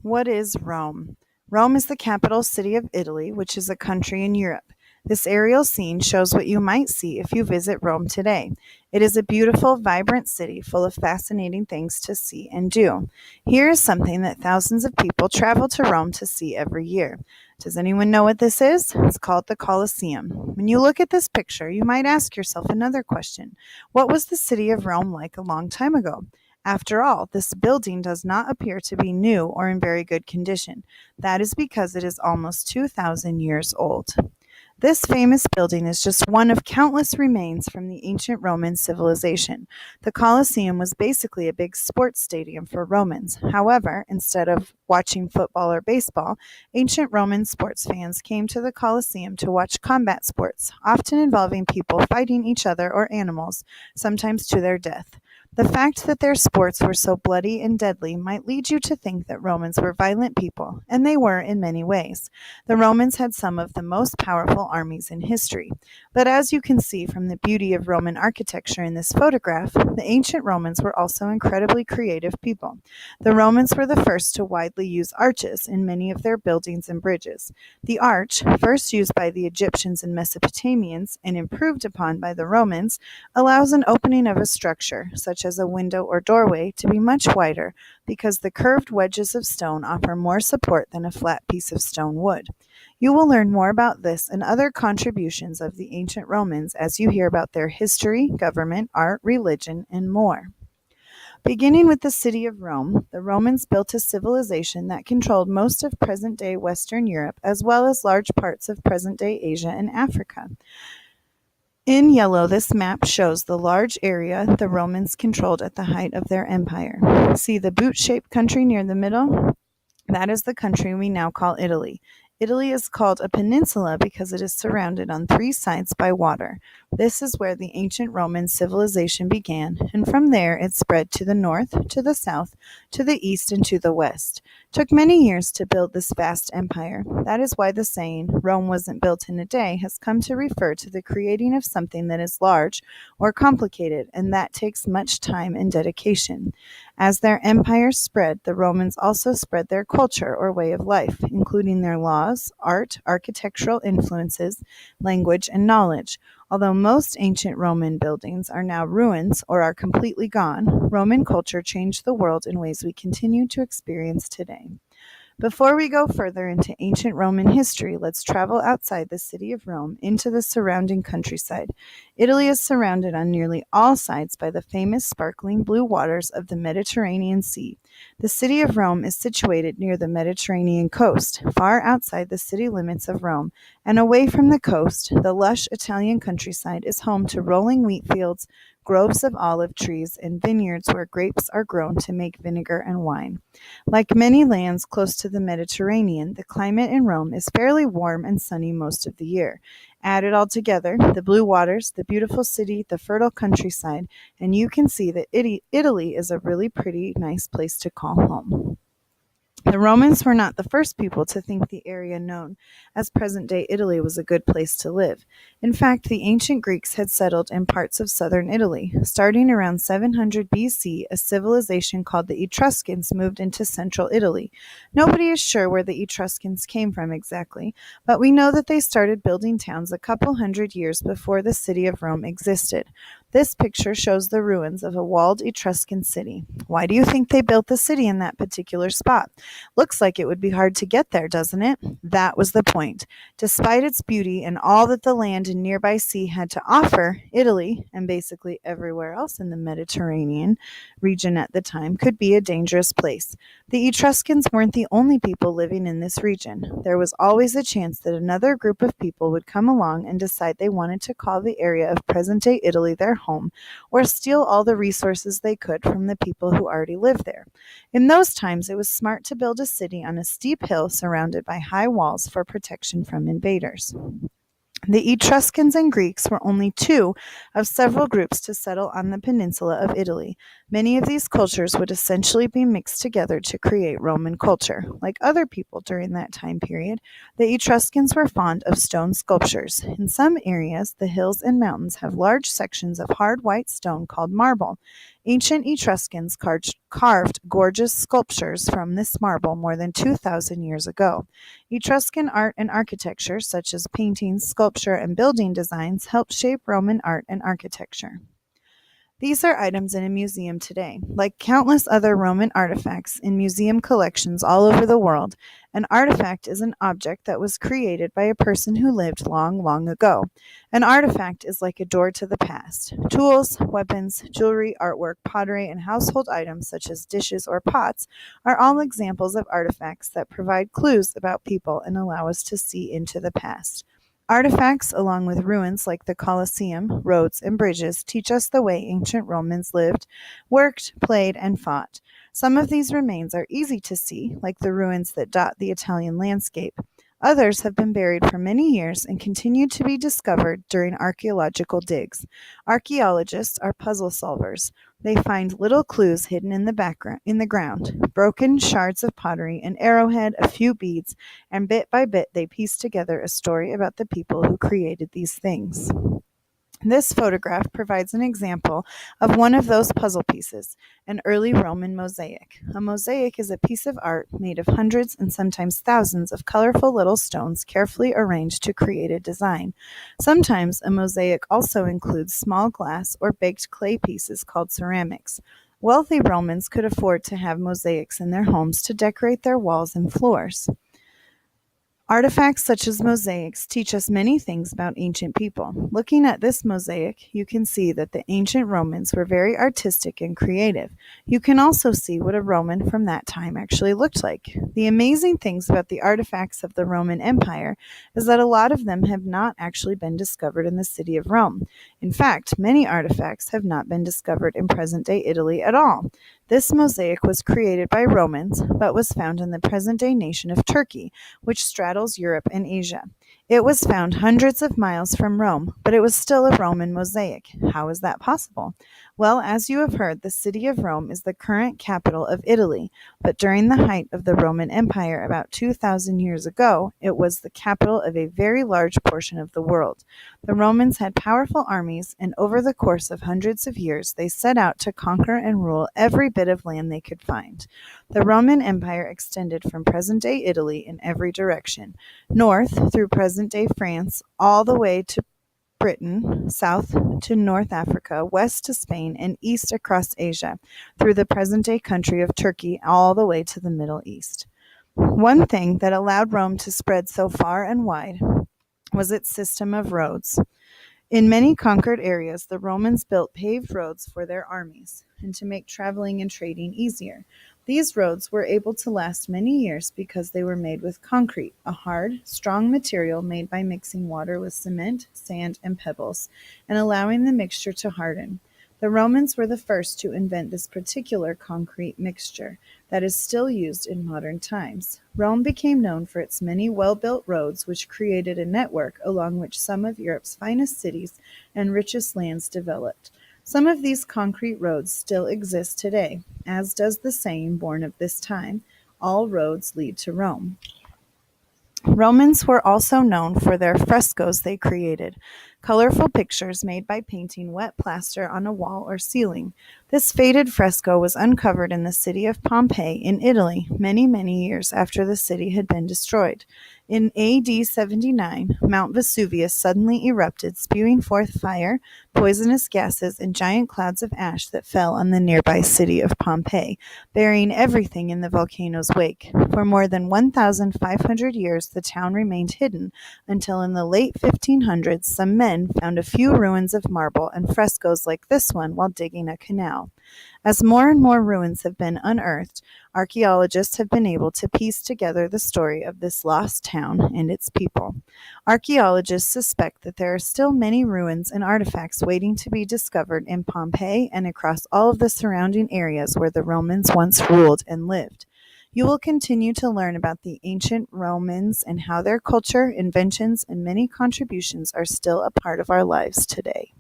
What is Rome? Rome is the capital city of Italy, which is a country in Europe. This aerial scene shows what you might see if you visit Rome today. It is a beautiful, vibrant city full of fascinating things to see and do. Here is something that thousands of people travel to Rome to see every year. Does anyone know what this is? It's called the Colosseum. When you look at this picture, you might ask yourself another question. What was the city of Rome like a long time ago? After all, this building does not appear to be new or in very good condition. That is because it is almost 2,000 years old. This famous building is just one of countless remains from the ancient Roman civilization. The Colosseum was basically a big sports stadium for Romans. However, instead of watching football or baseball, ancient Roman sports fans came to the Colosseum to watch combat sports, often involving people fighting each other or animals, sometimes to their death. The fact that their sports were so bloody and deadly might lead you to think that Romans were violent people, and they were in many ways. The Romans had some of the most powerful armies in history. But as you can see from the beauty of Roman architecture in this photograph, the ancient Romans were also incredibly creative people. The Romans were the first to widely use arches in many of their buildings and bridges. The arch, first used by the Egyptians and Mesopotamians and improved upon by the Romans, allows an opening of a structure, such as a window or doorway, to be much wider because the curved wedges of stone offer more support than a flat piece of stone would. You will learn more about this and other contributions of the ancient Romans as you hear about their history, government, art, religion, and more. Beginning with the city of Rome, the Romans built a civilization that controlled most of present-day Western Europe as well as large parts of present-day Asia and Africa. In yellow, this map shows the large area the Romans controlled at the height of their empire. See the boot-shaped country near the middle? That is the country we now call Italy. Italy is called a peninsula because it is surrounded on three sides by water. This is where the ancient Roman civilization began, and from there it spread to the north, to the south, to the east, and to the west. It took many years to build this vast empire. That is why the saying, Rome wasn't built in a day, has come to refer to the creating of something that is large or complicated, and that takes much time and dedication. As their empire spread, the Romans also spread their culture or way of life, including their laws, art, architectural influences, language, and knowledge. Although most ancient Roman buildings are now ruins or are completely gone, Roman culture changed the world in ways we continue to experience today. Before we go further into ancient Roman history, let's travel outside the city of Rome into the surrounding countryside. Italy is surrounded on nearly all sides by the famous sparkling blue waters of the Mediterranean Sea. The city of Rome is situated near the Mediterranean coast, far outside the city limits of Rome, and away from the coast, the lush Italian countryside is home to rolling wheat fields, groves of olive trees, and vineyards where grapes are grown to make vinegar and wine. Like many lands close to the Mediterranean, the climate in Rome is fairly warm and sunny most of the year. Add it all together, the blue waters, the beautiful city, the fertile countryside, and you can see that Italy is a really pretty, nice place to call home. The Romans were not the first people to think the area known as present-day Italy was a good place to live. In fact, the ancient Greeks had settled in parts of southern Italy. Starting around 700 BC, a civilization called the Etruscans moved into central Italy. Nobody is sure where the Etruscans came from exactly, but we know that they started building towns a couple hundred years before the city of Rome existed. This picture shows the ruins of a walled Etruscan city. Why do you think they built the city in that particular spot? Looks like it would be hard to get there, doesn't it? That was the point. Despite its beauty and all that the land and nearby sea had to offer, Italy, and basically everywhere else in the Mediterranean region at the time, could be a dangerous place. The Etruscans weren't the only people living in this region. There was always a chance that another group of people would come along and decide they wanted to call the area of present-day Italy their home, or steal all the resources they could from the people who already lived there. In those times, it was smart to build a city on a steep hill surrounded by high walls for protection from invaders. The Etruscans and Greeks were only two of several groups to settle on the peninsula of Italy. Many of these cultures would essentially be mixed together to create Roman culture. Like other people during that time period, the Etruscans were fond of stone sculptures. In some areas, the hills and mountains have large sections of hard white stone called marble. Ancient Etruscans carved gorgeous sculptures from this marble more than 2,000 years ago. Etruscan art and architecture, such as paintings, sculpture, and building designs, helped shape Roman art and architecture. These are items in a museum today. Like countless other Roman artifacts in museum collections all over the world, an artifact is an object that was created by a person who lived long, long ago. An artifact is like a door to the past. Tools, weapons, jewelry, artwork, pottery, and household items such as dishes or pots are all examples of artifacts that provide clues about people and allow us to see into the past. Artifacts, along with ruins like the Colosseum, roads, and bridges, teach us the way ancient Romans lived, worked, played, and fought. Some of these remains are easy to see, like the ruins that dot the Italian landscape. Others have been buried for many years and continue to be discovered during archaeological digs. Archaeologists are puzzle solvers. They find little clues hidden in the ground, broken shards of pottery, an arrowhead, a few beads, and bit by bit they piece together a story about the people who created these things. This photograph provides an example of one of those puzzle pieces, an early Roman mosaic. A mosaic is a piece of art made of hundreds and sometimes thousands of colorful little stones carefully arranged to create a design. Sometimes a mosaic also includes small glass or baked clay pieces called ceramics. Wealthy Romans could afford to have mosaics in their homes to decorate their walls and floors. Artifacts such as mosaics teach us many things about ancient people. Looking at this mosaic, you can see that the ancient Romans were very artistic and creative. You can also see what a Roman from that time actually looked like. The amazing things about the artifacts of the Roman Empire is that a lot of them have not actually been discovered in the city of Rome. In fact, many artifacts have not been discovered in present-day Italy at all. This mosaic was created by Romans, but was found in the present-day nation of Turkey, which straddles Europe and Asia. It was found hundreds of miles from Rome, but it was still a Roman mosaic. How is that possible? Well, as you have heard, the city of Rome is the current capital of Italy, but during the height of the Roman Empire about 2,000 years ago, it was the capital of a very large portion of the world. The Romans had powerful armies, and over the course of hundreds of years, they set out to conquer and rule every bit of land they could find. The Roman Empire extended from present-day Italy in every direction, north through present-day France, all the way to Britain, south to North Africa, west to Spain, and east across Asia, through the present-day country of Turkey, all the way to the Middle East. One thing that allowed Rome to spread so far and wide was its system of roads. In many conquered areas, the Romans built paved roads for their armies and to make traveling and trading easier. These roads were able to last many years because they were made with concrete, a hard, strong material made by mixing water with cement, sand, and pebbles, and allowing the mixture to harden. The Romans were the first to invent this particular concrete mixture that is still used in modern times. Rome became known for its many well-built roads, which created a network along which some of Europe's finest cities and richest lands developed. Some of these concrete roads still exist today, as does the saying born of this time, all roads lead to Rome. Romans were also known for their frescoes they created, colorful pictures made by painting wet plaster on a wall or ceiling. This faded fresco was uncovered in the city of Pompeii in Italy many, many years after the city had been destroyed. In AD 79, Mount Vesuvius suddenly erupted, spewing forth fire, poisonous gases, and giant clouds of ash that fell on the nearby city of Pompeii, burying everything in the volcano's wake. For more than 1,500 years, the town remained hidden until in the late 1500s, some men found a few ruins of marble and frescoes like this one while digging a canal. As more and more ruins have been unearthed, archaeologists have been able to piece together the story of this lost town and its people. Archaeologists suspect that there are still many ruins and artifacts waiting to be discovered in Pompeii and across all of the surrounding areas where the Romans once ruled and lived. You will continue to learn about the ancient Romans and how their culture, inventions, and many contributions are still a part of our lives today.